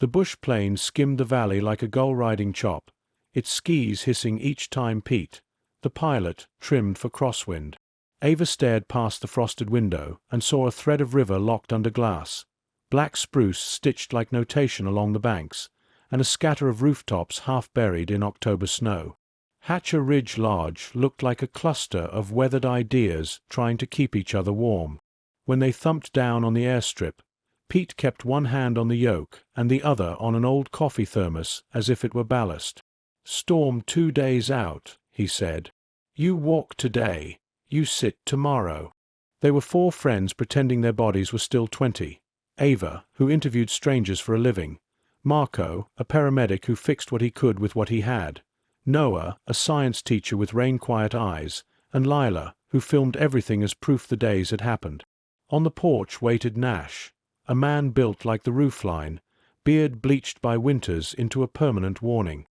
The bush plane skimmed the valley like a gull riding chop, its skis hissing each time Pete, the pilot, trimmed for crosswind. Ava stared past the frosted window and saw a thread of river locked under glass, black spruce stitched like notation along the banks, and a scatter of rooftops half buried in October snow. Hatcher Ridge Lodge looked like a cluster of weathered ideas trying to keep each other warm. When they thumped down on the airstrip, Pete kept one hand on the yoke and the other on an old coffee thermos as if it were ballast. "Storm 2 days out," he said. "You walk today, you sit tomorrow." They were 4 friends pretending their bodies were still 20. Ava, who interviewed strangers for a living. Marco, a paramedic who fixed what he could with what he had. Noah, a science teacher with rain-quiet eyes. And Lila, who filmed everything as proof the days had happened. On the porch waited Nash, a man built like the roofline, beard bleached by winters into a permanent warning.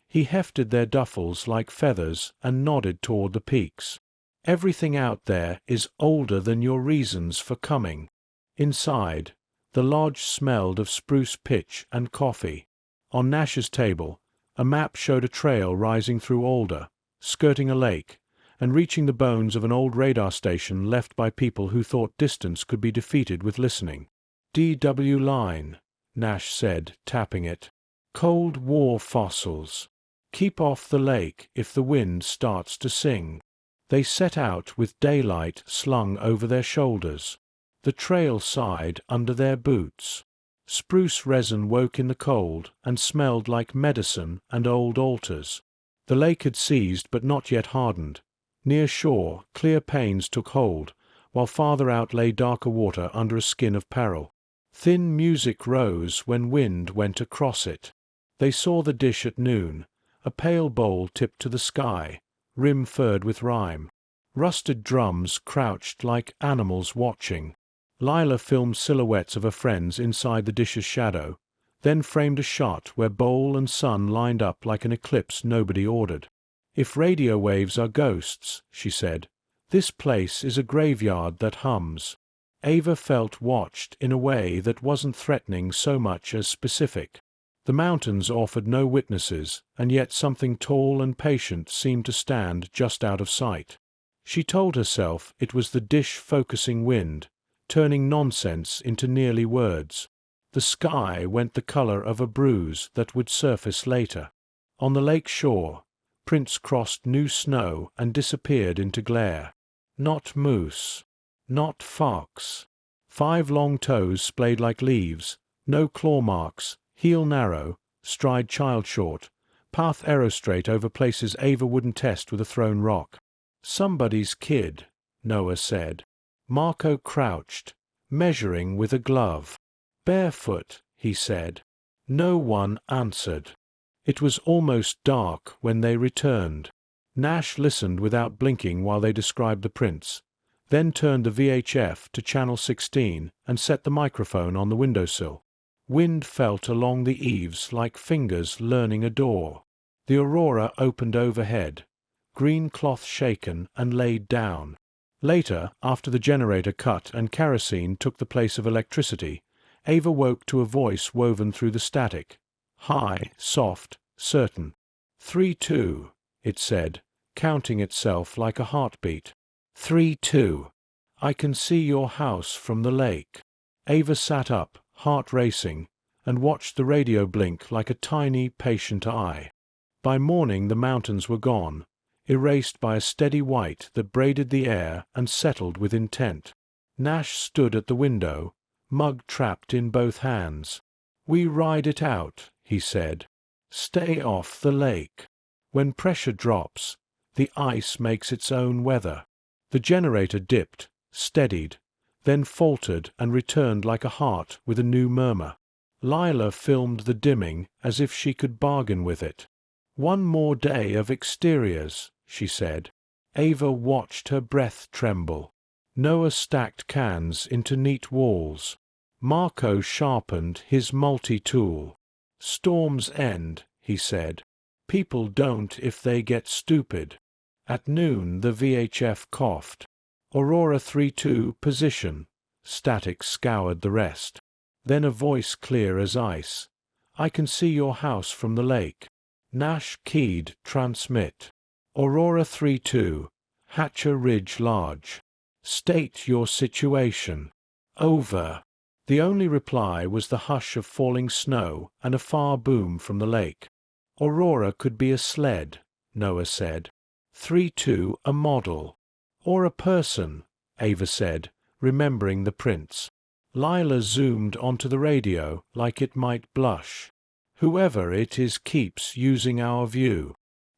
He hefted their duffels like feathers and nodded toward the peaks. "Everything out there is older than your reasons for coming." Inside, the lodge smelled of spruce pitch and coffee. On Nash's table, a map showed a trail rising through alder, skirting a lake, and reaching the bones of an old radar station left by people who thought distance could be defeated with listening. "DW line," Nash said, tapping it. "Cold War fossils. Keep off the lake if the wind starts to sing." They set out with daylight slung over their shoulders. The trail sighed under their boots. Spruce resin woke in the cold and smelled like medicine and old altars. The lake had seized but not yet hardened. Near shore, clear panes took hold, while farther out lay darker water under a skin of peril. Thin music rose when wind went across it. They saw the dish at noon, a pale bowl tipped to the sky, rim furred with rime. Rusted drums crouched like animals watching. Lila filmed silhouettes of her friends inside the dish's shadow, then framed a shot where bowl and sun lined up like an eclipse nobody ordered. "If radio waves are ghosts," she said, "this place is a graveyard that hums." Ava felt watched in a way that wasn't threatening so much as specific. The mountains offered no witnesses, and yet something tall and patient seemed to stand just out of sight. She told herself it was the dish-focusing wind, turning nonsense into nearly words. The sky went the color of a bruise that would surface later. On the lake shore, prints crossed new snow and disappeared into glare. Not moose. Not fox. 5 long toes splayed like leaves, no claw marks, heel narrow, stride child short, path arrow straight over places Ava wouldn't test with a thrown rock. "Somebody's kid," Noah said. Marco crouched, measuring with a glove. "Barefoot," he said. No one answered. It was almost dark when they returned. Nash listened without blinking while they described the prints, then turned the VHF to channel 16 and set the microphone on the windowsill. Wind felt along the eaves like fingers learning a door. The aurora opened overhead, green cloth shaken and laid down. Later, after the generator cut and kerosene took the place of electricity, Ava woke to a voice woven through the static. High, soft, certain. 3-2, it said, counting itself like a heartbeat. 3-2. "I can see your house from the lake." Ava sat up, heart racing, and watched the radio blink like a tiny, patient eye. By morning the mountains were gone, erased by a steady white that braided the air and settled with intent. Nash stood at the window, mug trapped in both hands. "We ride it out," he said. "Stay off the lake. When pressure drops, the ice makes its own weather." The generator dipped, steadied, then faltered and returned like a heart with a new murmur. Lila filmed the dimming as if she could bargain with it. "One more day of exteriors," she said. Ava watched her breath tremble. Noah stacked cans into neat walls. Marco sharpened his multi-tool. "Storms end," he said. "People don't if they get stupid." At noon the VHF coughed. "Aurora 3-2 position." Static scoured the rest. Then a voice clear as ice. "I can see your house from the lake." Nash keyed transmit. "Aurora 3-2, Hatcher Ridge Large. State your situation." Over. The only reply was the hush of falling snow and a far boom from the lake. "Aurora could be a sled," Noah said. 3-2 a model. "Or a person," Ava said, remembering the prints. Lila zoomed onto the radio like it might blush. "Whoever it is keeps using our view."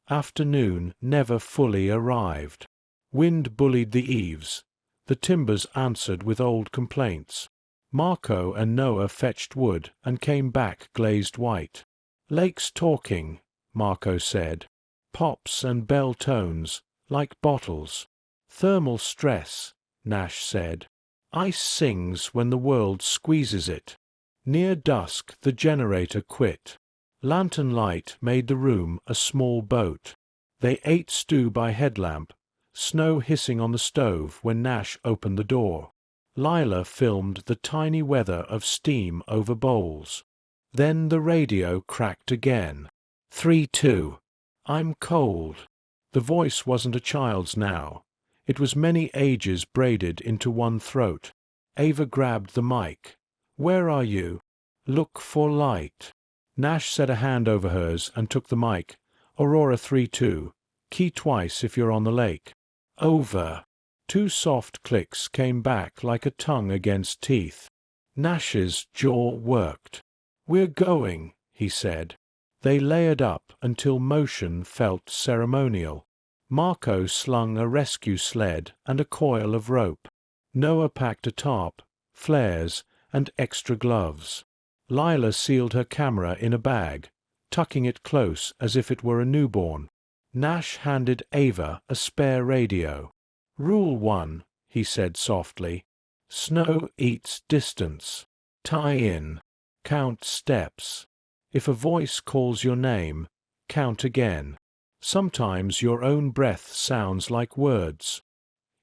Afternoon never fully arrived. Wind bullied the eaves. The timbers answered with old complaints. Marco and Noah fetched wood and came back glazed white. "Lake's talking," Marco said. "Pops and bell tones, like bottles." "Thermal stress," Nash said. "Ice sings when the world squeezes it." Near dusk the generator quit. Lantern light made the room a small boat. They ate stew by headlamp, snow hissing on the stove when Nash opened the door. Lila filmed the tiny weather of steam over bowls. Then the radio cracked again. 3-2. "I'm cold." The voice wasn't a child's now. It was many ages braided into one throat. Ava grabbed the mic. "Where are you?" "Look for light." Nash set a hand over hers and took the mic. "Aurora 3-2. Key twice if you're on the lake." Over. Two soft clicks came back like a tongue against teeth. Nash's jaw worked. "We're going," he said. They layered up until motion felt ceremonial. Marco slung a rescue sled and a coil of rope. Noah packed a tarp, flares, and extra gloves. Lila sealed her camera in a bag, tucking it close as if it were a newborn. Nash handed Ava a spare radio. "Rule 1, he said softly. "Snow eats distance. Tie in. Count steps. If a voice calls your name, count again. Sometimes your own breath sounds like words."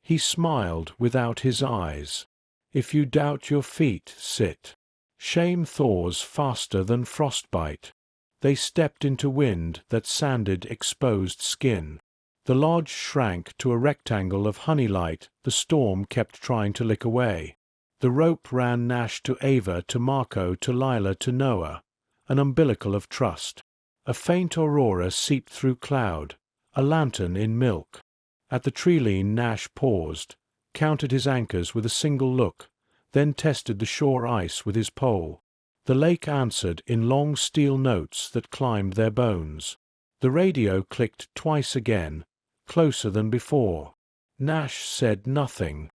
He smiled without his eyes. "If you doubt your feet, sit. Shame thaws faster than frostbite." They stepped into wind that sanded exposed skin. The lodge shrank to a rectangle of honey light the storm kept trying to lick away. The rope ran Nash to Ava to Marco to Lila to Noah, an umbilical of trust. A faint aurora seeped through cloud, a lantern in milk. At the tree-line Nash paused, counted his anchors with a single look, then tested the shore ice with his pole. The lake answered in long steel notes that climbed their bones. The radio clicked twice again, closer than before. Nash said nothing.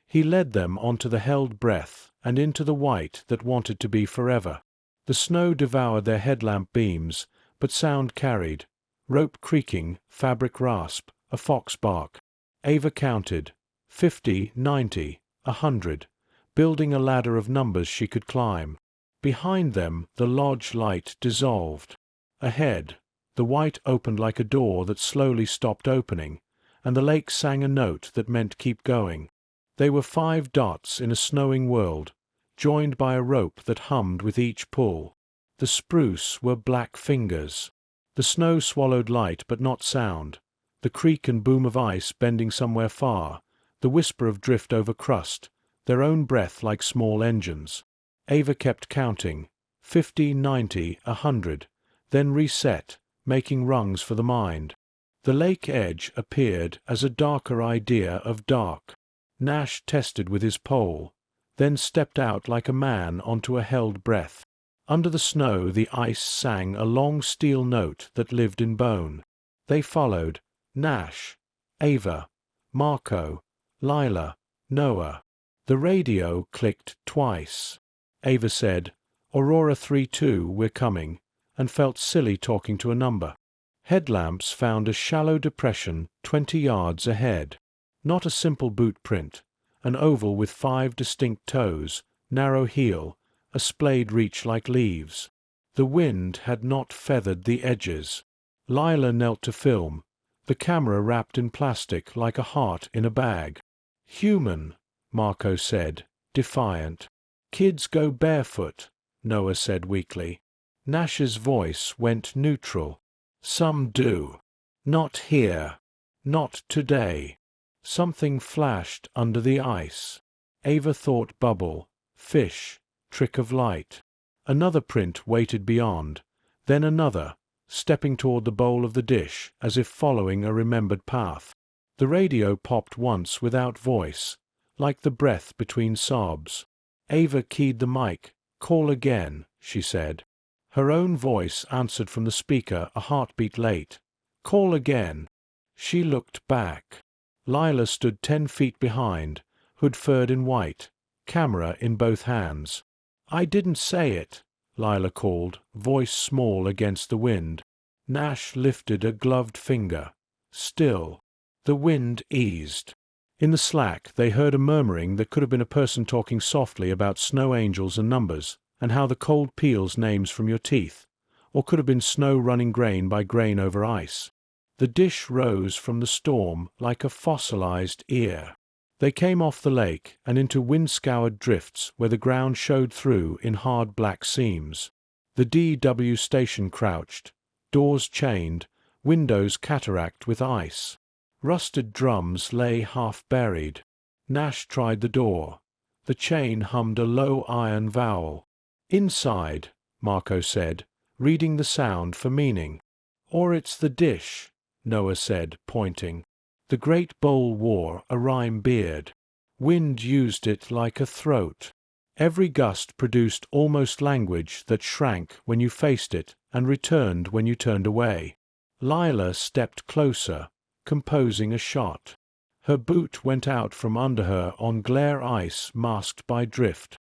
He led them onto the held breath and into the white that wanted to be forever. The snow devoured their headlamp beams, but sound carried. Rope creaking, fabric rasp, a fox bark. Ava counted. 50, 90, 100, building a ladder of numbers she could climb. Behind them the lodge light dissolved. Ahead, the white opened like a door that slowly stopped opening, and the lake sang a note that meant keep going. They were 5 dots in a snowing world, joined by a rope that hummed with each pull. The spruce were black fingers. The snow swallowed light but not sound, the creak and boom of ice bending somewhere far, the whisper of drift over crust, their own breath like small engines. Ava kept counting, 50, 90, 100, then reset, making rungs for the mind. The lake edge appeared as a darker idea of dark. Nash tested with his pole, then stepped out like a man onto a held breath. Under the snow the ice sang a long steel note that lived in bone. They followed, Nash, Ava, Marco, Lila, Noah. The radio clicked twice. Ava said, "Aurora 3-2, we're coming," and felt silly talking to a number. Headlamps found a shallow depression 20 yards ahead. Not a simple boot print, an oval with 5 distinct toes, narrow heel, a splayed reach like leaves. The wind had not feathered the edges. Lila knelt to film, the camera wrapped in plastic like a heart in a bag. "Human," Marco said, defiant. Kids go barefoot, Noah said weakly. Nash's voice went neutral. Some do. Not here. Not today. Something flashed under the ice. Ava thought bubble, fish, trick of light. Another print waited beyond, then another, stepping toward the bowl of the dish as if following a remembered path. The radio popped once without voice, like the breath between sobs. Ava keyed the mic. Call again, she said. Her own voice answered from the speaker a heartbeat late. Call again. She looked back. Lila stood 10 feet behind, hood furred in white, camera in both hands. I didn't say it, Lila called, voice small against the wind. Nash lifted a gloved finger. Still. The wind eased. In the slack they heard a murmuring that could have been a person talking softly about snow angels and numbers, and how the cold peels names from your teeth, or could have been snow running grain by grain over ice. The dish rose from the storm like a fossilized ear. They came off the lake and into wind-scoured drifts where the ground showed through in hard black seams. The DW station crouched, doors chained, windows cataract with ice. Rusted drums lay half-buried. Nash tried the door. The chain hummed a low iron vowel. Inside, Marco said, reading the sound for meaning. Or it's the dish, Noah said, pointing. The great bowl wore a rime beard. Wind used it like a throat. Every gust produced almost language that shrank when you faced it and returned when you turned away. Lila stepped closer, composing a shot. Her boot went out from under her on glare ice masked by drift.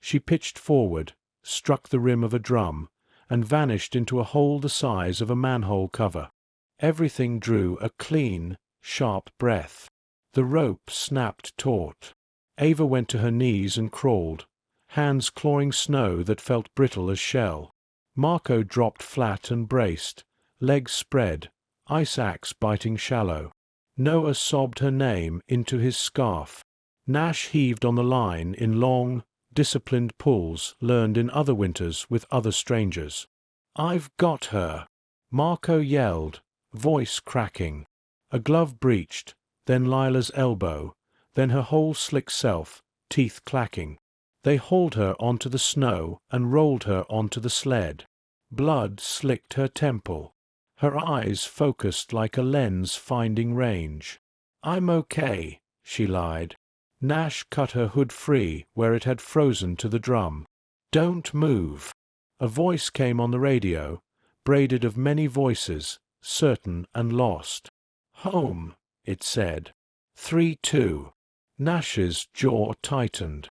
She pitched forward, struck the rim of a drum, and vanished into a hole the size of a manhole cover. Everything drew a clean, sharp breath. The rope snapped taut. Ava went to her knees and crawled, hands clawing snow that felt brittle as shell. Marco dropped flat and braced, legs spread, ice axe biting shallow. Noah sobbed her name into his scarf. Nash heaved on the line in long, disciplined pulls learned in other winters with other strangers. I've got her! Marco yelled, voice cracking. A glove breached, then Lila's elbow, then her whole slick self, teeth clacking. They hauled her onto the snow and rolled her onto the sled. Blood slicked her temple. Her eyes focused like a lens finding range. I'm okay, she lied. Nash cut her hood free where it had frozen to the drum. Don't move. A voice came on the radio, braided of many voices, certain and lost. Home, it said. 3-2. Nash's jaw tightened.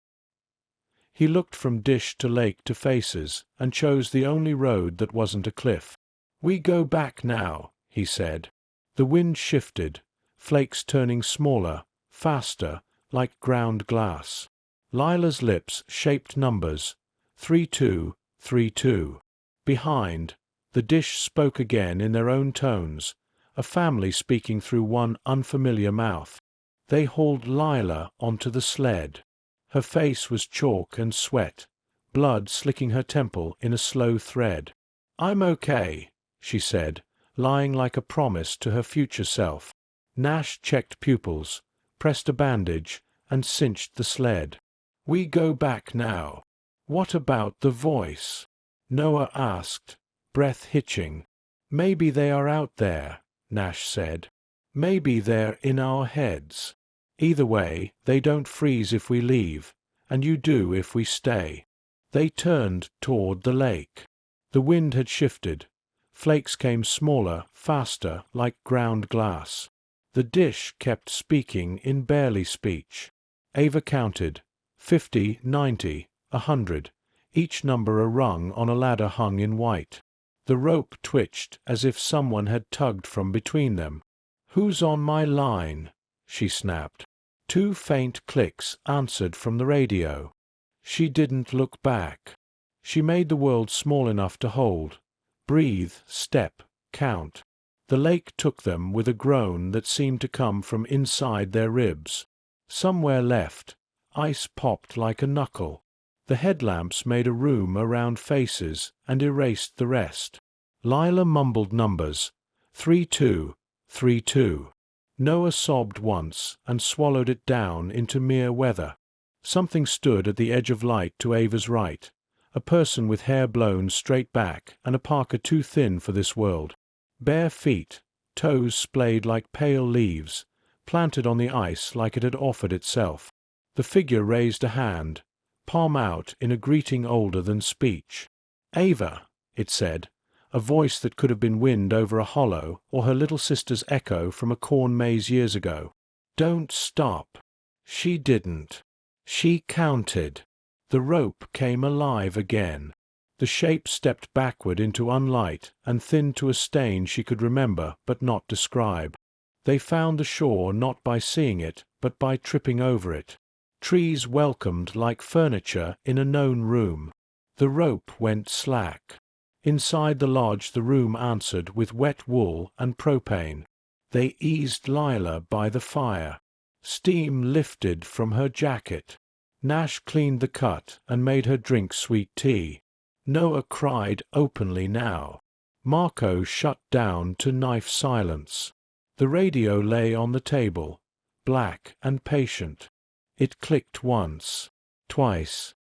He looked from dish to lake to faces and chose the only road that wasn't a cliff. We go back now, he said. The wind shifted, flakes turning smaller, faster, like ground glass. Lila's lips shaped numbers, 3-2, 3-2. Behind, the dish spoke again in their own tones, a family speaking through one unfamiliar mouth. They hauled Lila onto the sled. Her face was chalk and sweat, blood slicking her temple in a slow thread. I'm okay, she said, lying like a promise to her future self. Nash checked pupils, pressed a bandage, and cinched the sled. We go back now. What about the voice? Noah asked, breath hitching. Maybe they are out there, Nash said. Maybe they're in our heads. Either way, they don't freeze if we leave, and you do if we stay. They turned toward the lake. The wind had shifted. Flakes came smaller, faster, like ground glass. The dish kept speaking in barely speech. Ava counted. 50, 90, 100, each number a rung on a ladder hung in white. The rope twitched as if someone had tugged from between them. Who's on my line? She snapped. 2 faint clicks answered from the radio. She didn't look back. She made the world small enough to hold. Breathe, step, count. The lake took them with a groan that seemed to come from inside their ribs. Somewhere left, ice popped like a knuckle. The headlamps made a room around faces and erased the rest. Lila mumbled numbers. 32, 32. Noah sobbed once and swallowed it down into mere weather. Something stood at the edge of light to Ava's right, a person with hair blown straight back and a parka too thin for this world. Bare feet, toes splayed like pale leaves, planted on the ice like it had offered itself. The figure raised a hand, palm out in a greeting older than speech. "Ava," it said, a voice that could have been wind over a hollow or her little sister's echo from a corn maze years ago. "Don't stop." She didn't. She counted. The rope came alive again. The shape stepped backward into unlight and thinned to a stain she could remember but not describe. They found the shore not by seeing it, but by tripping over it. Trees welcomed like furniture in a known room. The rope went slack. Inside the lodge the room answered with wet wool and propane. They eased Lila by the fire. Steam lifted from her jacket. Nash cleaned the cut and made her drink sweet tea. Noah cried openly now. Marco shut down to knife silence. The radio lay on the table, black and patient. It clicked once, twice.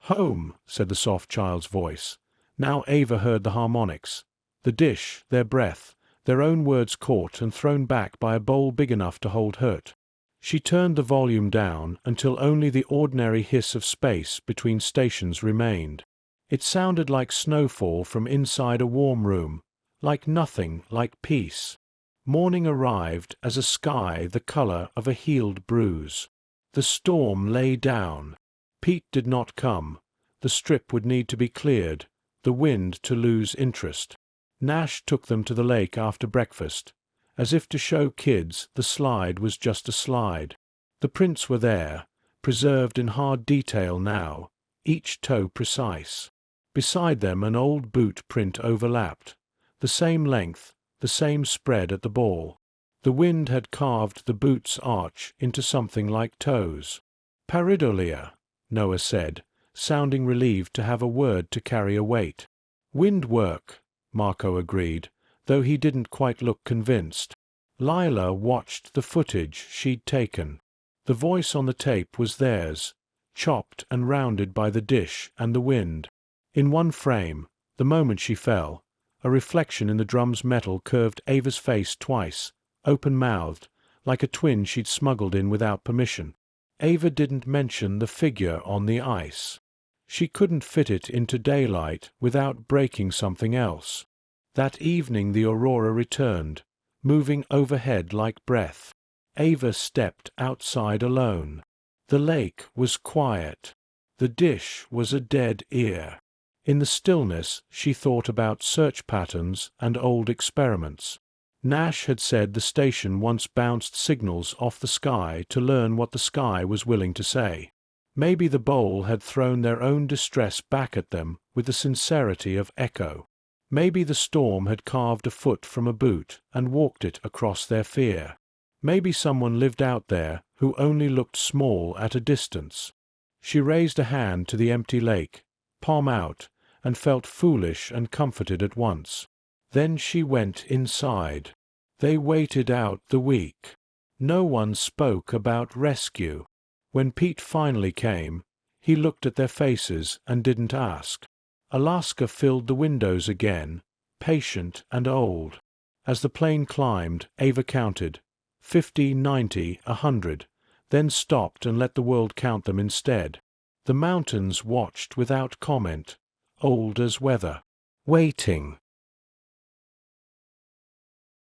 "Home," said the soft child's voice. Now Ava heard the harmonics. The dish, their breath, their own words caught and thrown back by a bowl big enough to hold hurt. She turned the volume down until only the ordinary hiss of space between stations remained. It sounded like snowfall from inside a warm room, like nothing, like peace. Morning arrived as a sky the color of a healed bruise. The storm lay down. Pete did not come. The strip would need to be cleared, the wind to lose interest. Nash took them to the lake after breakfast, as if to show kids the slide was just a slide. The prints were there, preserved in hard detail now, each toe precise. Beside them an old boot print overlapped, the same length, the same spread at the ball. The wind had carved the boot's arch into something like toes. "Pareidolia," Noah said, sounding relieved to have a word to carry a weight. "Wind work," Marco agreed, though he didn't quite look convinced. Lila watched the footage she'd taken. The voice on the tape was theirs, chopped and rounded by the dish and the wind. In one frame, the moment she fell, a reflection in the drum's metal curved Ava's face twice, open-mouthed, like a twin she'd smuggled in without permission. Ava didn't mention the figure on the ice. She couldn't fit it into daylight without breaking something else. That evening the aurora returned, moving overhead like breath. Ava stepped outside alone. The lake was quiet. The dish was a dead ear. In the stillness she thought about search patterns and old experiments. Nash had said the station once bounced signals off the sky to learn what the sky was willing to say. Maybe the bowl had thrown their own distress back at them with the sincerity of echo. Maybe the storm had carved a foot from a boot and walked it across their fear. Maybe someone lived out there who only looked small at a distance. She raised a hand to the empty lake, palm out, and felt foolish and comforted at once. Then she went inside. They waited out the week. No one spoke about rescue. When Pete finally came, he looked at their faces and didn't ask. Alaska filled the windows again, patient and old. As the plane climbed, Ava counted 50, 90, 100, then stopped and let the world count them instead. The mountains watched without comment, old as weather, waiting.